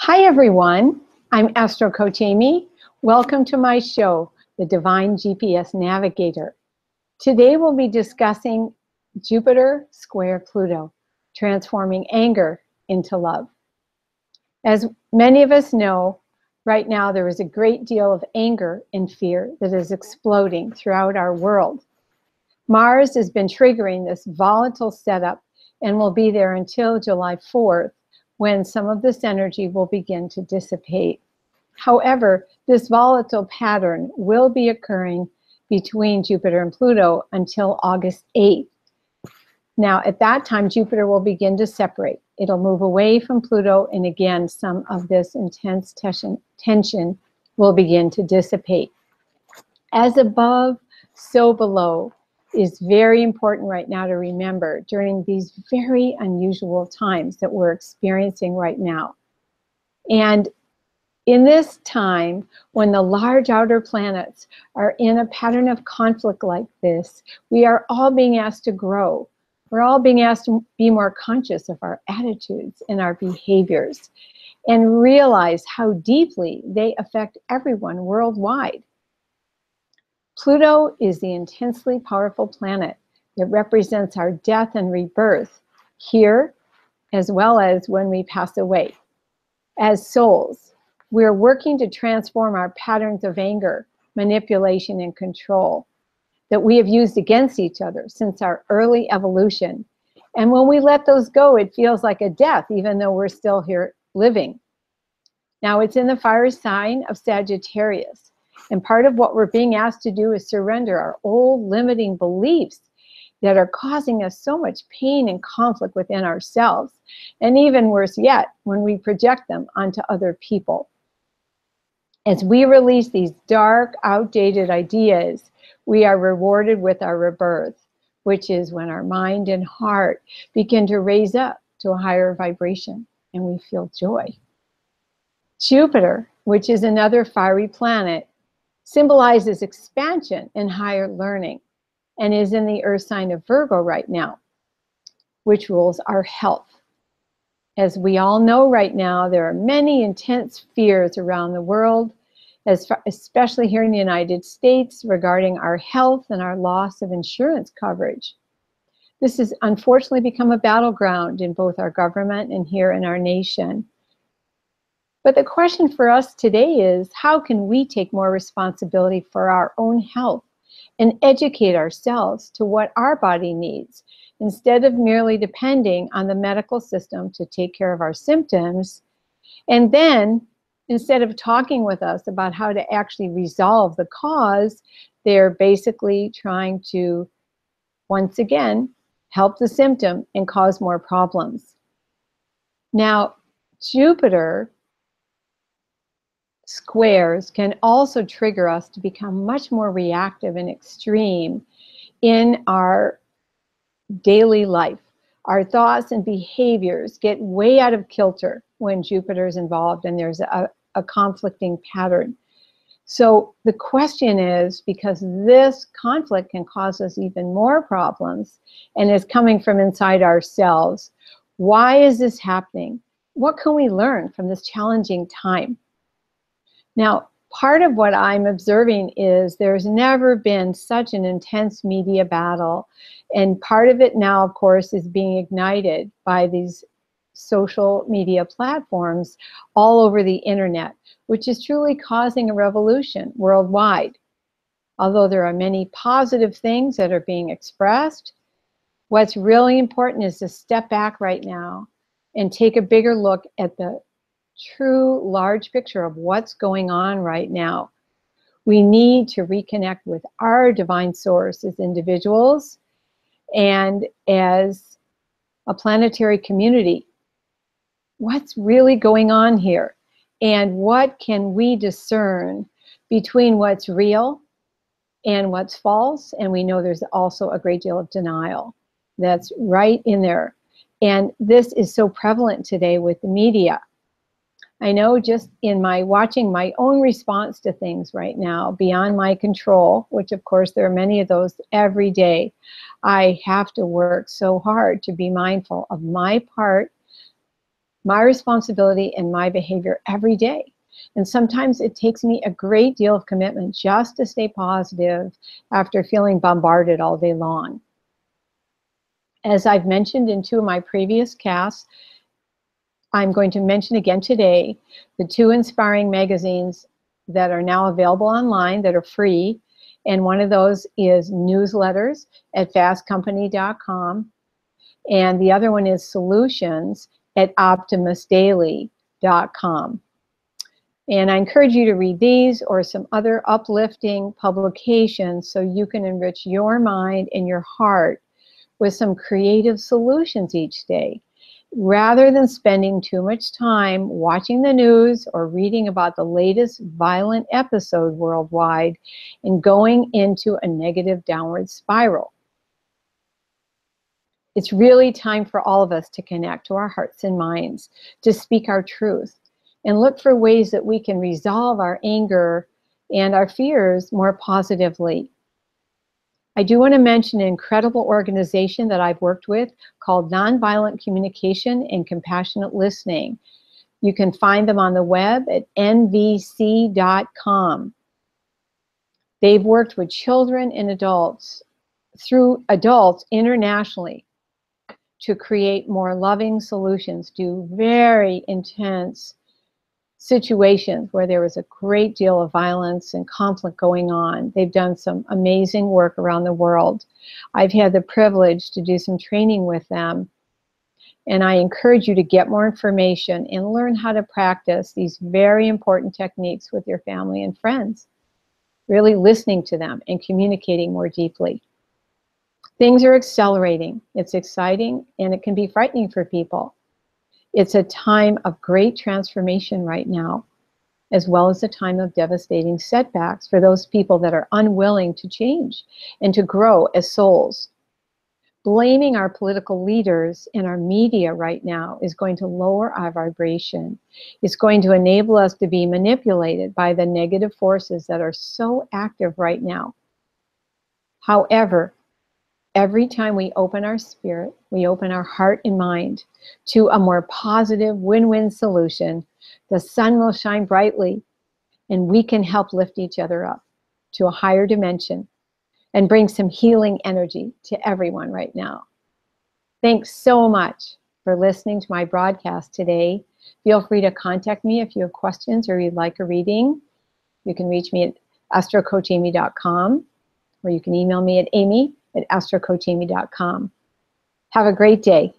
Hi everyone, I'm Astro Coach Amy. Welcome to my show, The Divine GPS Navigator. Today we'll be discussing Jupiter square Pluto, transforming anger into love. As many of us know, right now there is a great deal of anger and fear that is exploding throughout our world. Mars has been triggering this volatile setup and will be there until July 4th, when some of this energy will begin to dissipate. However, this volatile pattern will be occurring between Jupiter and Pluto until August 8th. Now, at that time, Jupiter will begin to separate. It'll move away from Pluto, and again, some of this intense tension will begin to dissipate. As above, so below is very important right now to remember during these very unusual times that we're experiencing right now. And in this time, when the large outer planets are in a pattern of conflict like this, we are all being asked to grow. We're all being asked to be more conscious of our attitudes and our behaviors and realize how deeply they affect everyone worldwide. Pluto is the intensely powerful planet that represents our death and rebirth here, as well as when we pass away. As souls, we're working to transform our patterns of anger, manipulation, and control that we have used against each other since our early evolution. And when we let those go, it feels like a death, even though we're still here living. Now, it's in the fire sign of Sagittarius. And part of what we're being asked to do is surrender our old limiting beliefs that are causing us so much pain and conflict within ourselves. And even worse yet, when we project them onto other people. As we release these dark, outdated ideas, we are rewarded with our rebirth, which is when our mind and heart begin to raise up to a higher vibration and we feel joy. Jupiter, which is another fiery planet, symbolizes expansion and higher learning and is in the earth sign of Virgo right now, which rules our health. As we all know right now, there are many intense fears around the world, especially here in the United States, regarding our health and our loss of insurance coverage. This has unfortunately become a battleground in both our government and here in our nation. But the question for us today is, how can we take more responsibility for our own health and educate ourselves to what our body needs, instead of merely depending on the medical system to take care of our symptoms, and then instead of talking with us about how to actually resolve the cause, they're basically trying to, once again, help the symptom and cause more problems. Now, Jupiter squares can also trigger us to become much more reactive and extreme in our daily life. Our thoughts and behaviors get way out of kilter when Jupiter is involved and there's a conflicting pattern. So the question is, because this conflict can cause us even more problems and is coming from inside ourselves, why is this happening? What can we learn from this challenging time? Now, part of what I'm observing is there's never been such an intense media battle. And part of it now, of course, is being ignited by these social media platforms all over the internet, which is truly causing a revolution worldwide. Although there are many positive things that are being expressed, what's really important is to step back right now and take a bigger look at the true large picture of what's going on right now. We need to reconnect with our divine source as individuals and as a planetary community. What's really going on here? And what can we discern between what's real and what's false? And we know there's also a great deal of denial that's right in there. And this is so prevalent today with the media. I know just in my watching my own response to things right now, beyond my control, which of course there are many of those every day, I have to work so hard to be mindful of my part my responsibility and my behavior every day. And sometimes it takes me a great deal of commitment just to stay positive after feeling bombarded all day long. As I've mentioned in 2 of my previous casts, I'm going to mention again today the 2 inspiring magazines that are now available online that are free. And one of those is newsletters at fastcompany.com. And the other one is solutions at optimusdaily.com. And I encourage you to read these or some other uplifting publications so you can enrich your mind and your heart with some creative solutions each day, rather than spending too much time watching the news or reading about the latest violent episode worldwide and going into a negative downward spiral. It's really time for all of us to connect to our hearts and minds, to speak our truth, and look for ways that we can resolve our anger and our fears more positively. I do want to mention an incredible organization that I've worked with called Nonviolent Communication and Compassionate Listening. You can find them on the web at nvc.com. They've worked with children and adults internationally to create more loving solutions to very intense situations where there was a great deal of violence and conflict going on. They've done some amazing work around the world. I've had the privilege to do some training with them, and I encourage you to get more information and learn how to practice these very important techniques with your family and friends, really listening to them and communicating more deeply. Things are accelerating. It's exciting, and it can be frightening for people. It's a time of great transformation right now, as well as a time of devastating setbacks for those people that are unwilling to change and to grow as souls. Blaming our political leaders and our media right now is going to lower our vibration. It's going to enable us to be manipulated by the negative forces that are so active right now. However, every time we open our spirit, we open our heart and mind to a more positive win-win solution, the sun will shine brightly, and we can help lift each other up to a higher dimension and bring some healing energy to everyone right now. Thanks so much for listening to my broadcast today. Feel free to contact me if you have questions or you'd like a reading. You can reach me at astrocoachamy.com, or you can email me at amy@astrocoachamy.com. Have a great day.